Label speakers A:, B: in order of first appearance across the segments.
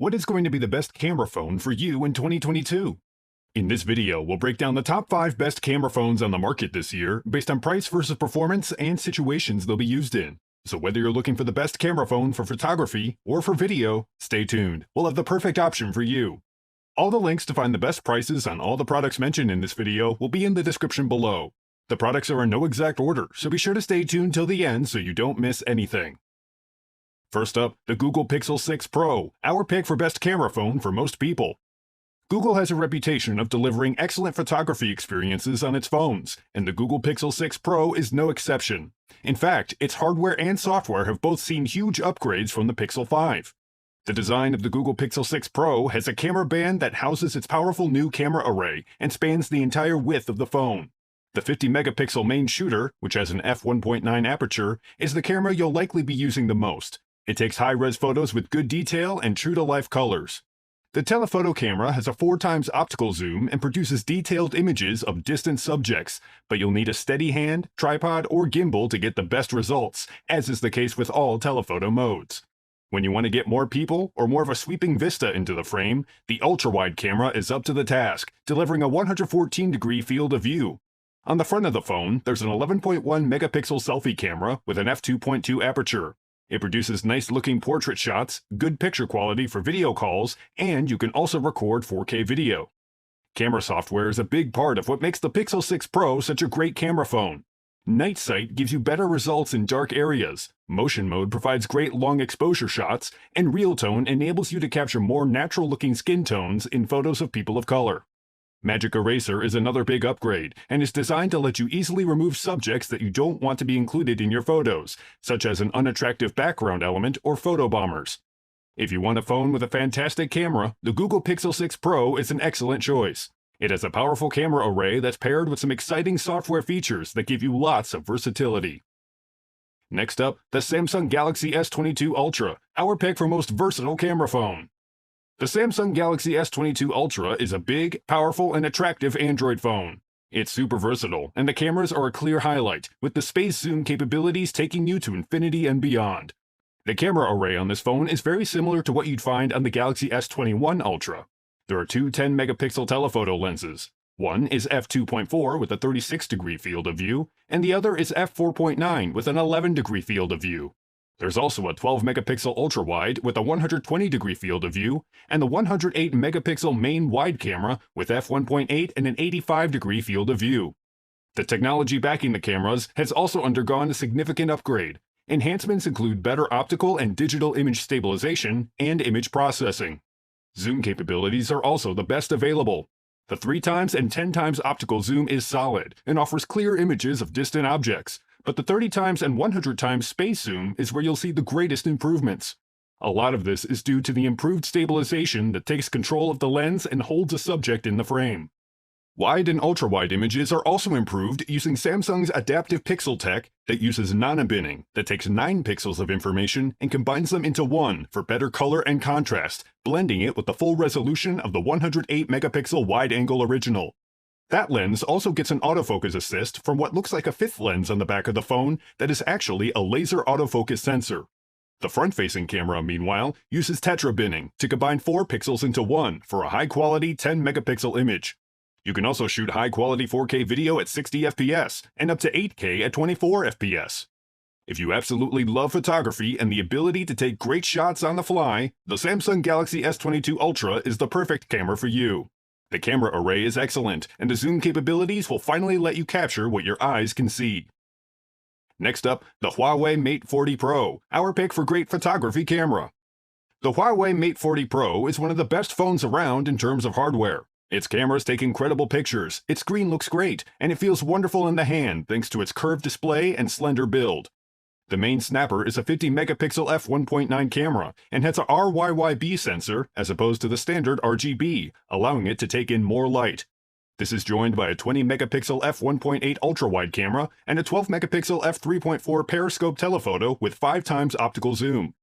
A: What is going to be the best camera phone for you in 2022? In this video, we'll break down the top 5 best camera phones on the market this year based on price versus performance and situations they'll be used in. So whether you're looking for the best camera phone for photography or for video, stay tuned. We'll have the perfect option for you. All the links to find the best prices on all the products mentioned in this video will be in the description below. The products are in no exact order, so be sure to stay tuned till the end so you don't miss anything. First up, the Google Pixel 6 Pro, our pick for best camera phone for most people. Google has a reputation of delivering excellent photography experiences on its phones, and the Google Pixel 6 Pro is no exception. In fact, its hardware and software have both seen huge upgrades from the Pixel 5. The design of the Google Pixel 6 Pro has a camera band that houses its powerful new camera array and spans the entire width of the phone. The 50-megapixel main shooter, which has an f1.9 aperture, is the camera you'll likely be using the most. It takes high-res photos with good detail and true-to-life colors. The telephoto camera has a 4x optical zoom and produces detailed images of distant subjects, but you'll need a steady hand, tripod, or gimbal to get the best results, as is the case with all telephoto modes. When you want to get more people or more of a sweeping vista into the frame, the ultra-wide camera is up to the task, delivering a 114-degree field of view. On the front of the phone, there's an 11.1-megapixel selfie camera with an f2.2 aperture. It produces nice-looking portrait shots, good picture quality for video calls, and you can also record 4K video. Camera software is a big part of what makes the Pixel 6 Pro such a great camera phone. Night sight gives you better results in dark areas, motion mode provides great long exposure shots, and real tone enables you to capture more natural-looking skin tones in photos of people of color. Magic Eraser is another big upgrade, and is designed to let you easily remove subjects that you don't want to be included in your photos, such as an unattractive background element or photo bombers. If you want a phone with a fantastic camera, the Google Pixel 6 Pro is an excellent choice. It has a powerful camera array that's paired with some exciting software features that give you lots of versatility. Next up, the Samsung Galaxy S22 Ultra, our pick for most versatile camera phone. The Samsung Galaxy S22 Ultra is a big, powerful, and attractive Android phone. It's super versatile, and the cameras are a clear highlight, with the space zoom capabilities taking you to infinity and beyond. The camera array on this phone is very similar to what you'd find on the Galaxy S21 Ultra. There are two 10-megapixel telephoto lenses. One is f2.4 with a 36-degree field of view, and the other is f4.9 with an 11-degree field of view. There's also a 12-megapixel ultra-wide with a 120-degree field of view, and the 108-megapixel main wide camera with f1.8 and an 85-degree field of view. The technology backing the cameras has also undergone a significant upgrade. Enhancements include better optical and digital image stabilization and image processing. Zoom capabilities are also the best available. The 3x and 10x optical zoom is solid and offers clear images of distant objects, but the 30x and 100x space zoom is where you'll see the greatest improvements. A lot of this is due to the improved stabilization that takes control of the lens and holds a subject in the frame. Wide and ultra-wide images are also improved using Samsung's adaptive pixel tech that uses nano-binning that takes 9 pixels of information and combines them into one for better color and contrast, blending it with the full resolution of the 108-megapixel wide-angle original. That lens also gets an autofocus assist from what looks like a fifth lens on the back of the phone that is actually a laser autofocus sensor. The front-facing camera, meanwhile, uses tetra-binning to combine 4 pixels into one for a high-quality 10-megapixel image. You can also shoot high-quality 4K video at 60 FPS and up to 8K at 24 FPS. If you absolutely love photography and the ability to take great shots on the fly, the Samsung Galaxy S22 Ultra is the perfect camera for you. The camera array is excellent, and the zoom capabilities will finally let you capture what your eyes can see. Next up, the Huawei Mate 40 Pro, our pick for great photography camera. The Huawei Mate 40 Pro is one of the best phones around in terms of hardware. Its cameras take incredible pictures, its screen looks great, and it feels wonderful in the hand thanks to its curved display and slender build. The main snapper is a 50-megapixel f1.9 camera and has a RYYB sensor as opposed to the standard RGB, allowing it to take in more light. This is joined by a 20-megapixel f1.8 ultra-wide camera and a 12-megapixel f3.4 periscope telephoto with 5x optical zoom.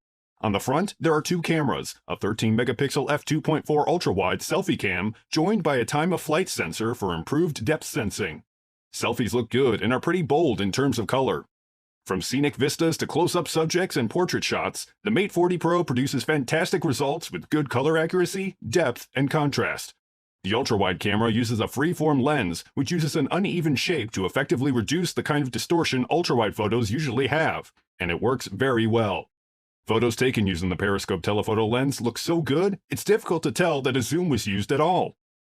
A: On the front, there are two cameras, a 13-megapixel f2.4 ultra-wide selfie cam joined by a time-of-flight sensor for improved depth sensing. Selfies look good and are pretty bold in terms of color. From scenic vistas to close-up subjects and portrait shots, the Mate 40 Pro produces fantastic results with good color accuracy, depth, and contrast. The ultra-wide camera uses a free-form lens, which uses an uneven shape to effectively reduce the kind of distortion ultra-wide photos usually have, and it works very well. Photos taken using the periscope telephoto lens look so good, it's difficult to tell that a zoom was used at all.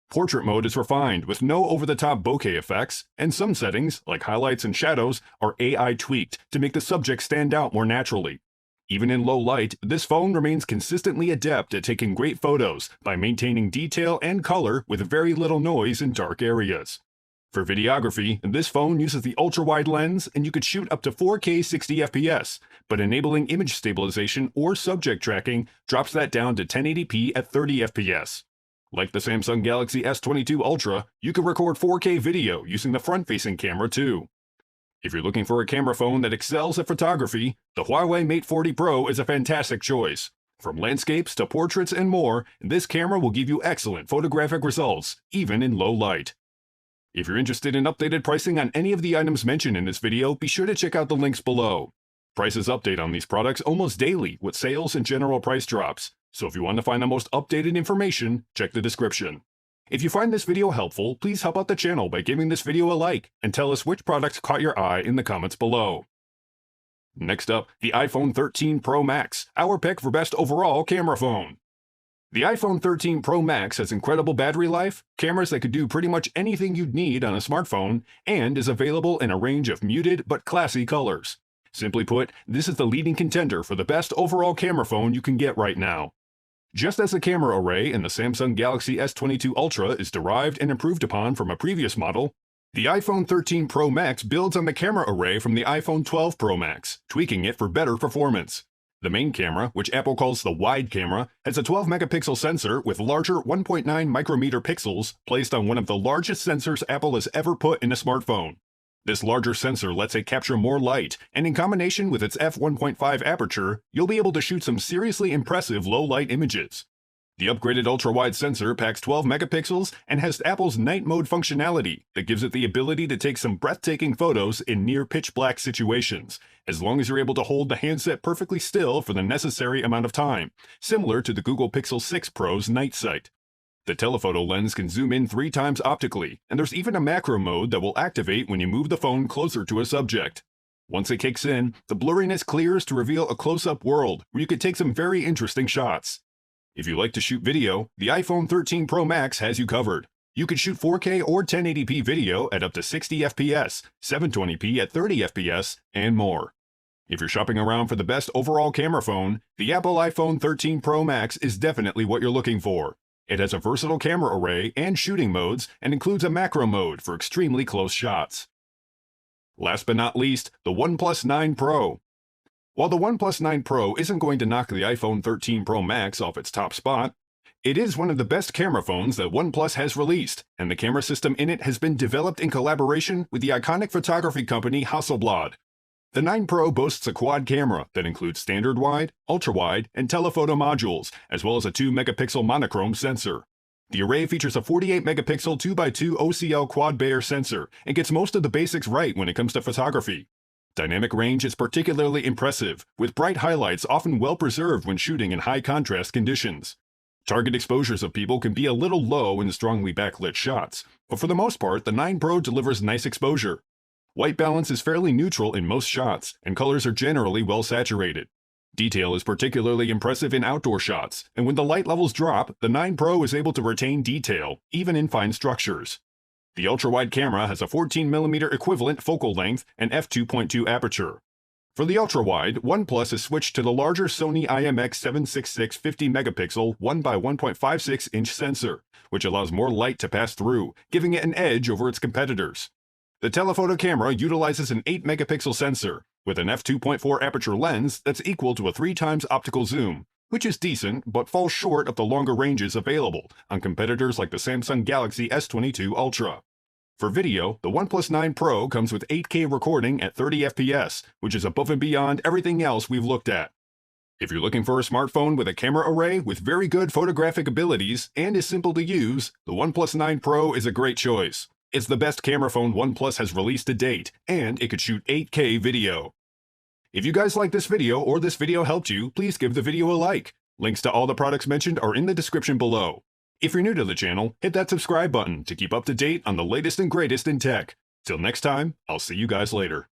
A: Portrait mode is refined with no over-the-top bokeh effects, and some settings, like highlights and shadows, are AI tweaked to make the subject stand out more naturally. Even in low light, this phone remains consistently adept at taking great photos by maintaining detail and color with very little noise in dark areas. For videography, this phone uses the ultra-wide lens and you could shoot up to 4K 60fps, but enabling image stabilization or subject tracking drops that down to 1080p at 30fps. Like the Samsung Galaxy S22 Ultra, you can record 4K video using the front-facing camera too. If you're looking for a camera phone that excels at photography, the Huawei Mate 40 Pro is a fantastic choice. From landscapes to portraits and more, this camera will give you excellent photographic results, even in low light. If you're interested in updated pricing on any of the items mentioned in this video, be sure to check out the links below. Prices update on these products almost daily with sales and general price drops, so if you want to find the most updated information, check the description. If you find this video helpful, please help out the channel by giving this video a like and tell us which products caught your eye in the comments below. Next up, the iPhone 13 Pro Max, our pick for best overall camera phone. The iPhone 13 Pro Max has incredible battery life, cameras that could do pretty much anything you'd need on a smartphone, and is available in a range of muted but classy colors. Simply put, this is the leading contender for the best overall camera phone you can get right now. Just as the camera array in the Samsung Galaxy S22 Ultra is derived and improved upon from a previous model, the iPhone 13 Pro Max builds on the camera array from the iPhone 12 Pro Max, tweaking it for better performance. The main camera, which Apple calls the wide camera, has a 12-megapixel sensor with larger 1.9 micrometer pixels placed on one of the largest sensors Apple has ever put in a smartphone. This larger sensor lets it capture more light, and in combination with its f1.5 aperture, you'll be able to shoot some seriously impressive low-light images. The upgraded ultra-wide sensor packs 12 megapixels and has Apple's night mode functionality that gives it the ability to take some breathtaking photos in near pitch-black situations, as long as you're able to hold the handset perfectly still for the necessary amount of time, similar to the Google Pixel 6 Pro's night sight. The telephoto lens can zoom in 3 times optically, and there's even a macro mode that will activate when you move the phone closer to a subject. Once it kicks in, the blurriness clears to reveal a close-up world where you could take some very interesting shots. If you like to shoot video, the iPhone 13 Pro Max has you covered. You can shoot 4K or 1080p video at up to 60fps, 720p at 30fps, and more. If you're shopping around for the best overall camera phone, the Apple iPhone 13 Pro Max is definitely what you're looking for. It has a versatile camera array and shooting modes and includes a macro mode for extremely close shots. Last but not least, the OnePlus 9 Pro. While the OnePlus 9 Pro isn't going to knock the iPhone 13 Pro Max off its top spot, it is one of the best camera phones that OnePlus has released, and the camera system in it has been developed in collaboration with the iconic photography company Hasselblad. The 9 Pro boasts a quad camera that includes standard wide, ultra wide, and telephoto modules, as well as a 2-megapixel monochrome sensor. The array features a 48-megapixel 2x2 OCL quad-Bayer sensor and gets most of the basics right when it comes to photography. Dynamic range is particularly impressive, with bright highlights often well preserved when shooting in high-contrast conditions. Target exposures of people can be a little low in strongly backlit shots, but for the most part, the 9 Pro delivers nice exposure. White balance is fairly neutral in most shots, and colors are generally well saturated. Detail is particularly impressive in outdoor shots, and when the light levels drop, the 9 Pro is able to retain detail, even in fine structures. The ultra-wide camera has a 14mm equivalent focal length and f2.2 aperture. For the ultra-wide, OnePlus has switched to the larger Sony IMX766 50-megapixel 1x1.56-inch sensor, which allows more light to pass through, giving it an edge over its competitors. The telephoto camera utilizes an 8-megapixel sensor, with an f2.4 aperture lens that's equal to a 3 times optical zoom, which is decent but falls short of the longer ranges available on competitors like the Samsung Galaxy S22 Ultra. For video, the OnePlus 9 Pro comes with 8K recording at 30fps, which is above and beyond everything else we've looked at. If you're looking for a smartphone with a camera array with very good photographic abilities and is simple to use, the OnePlus 9 Pro is a great choice. It's the best camera phone OnePlus has released to date, and it could shoot 8K video. If you guys like this video or this video helped you, please give the video a like. Links to all the products mentioned are in the description below. If you're new to the channel, hit that subscribe button to keep up to date on the latest and greatest in tech. Till next time, I'll see you guys later.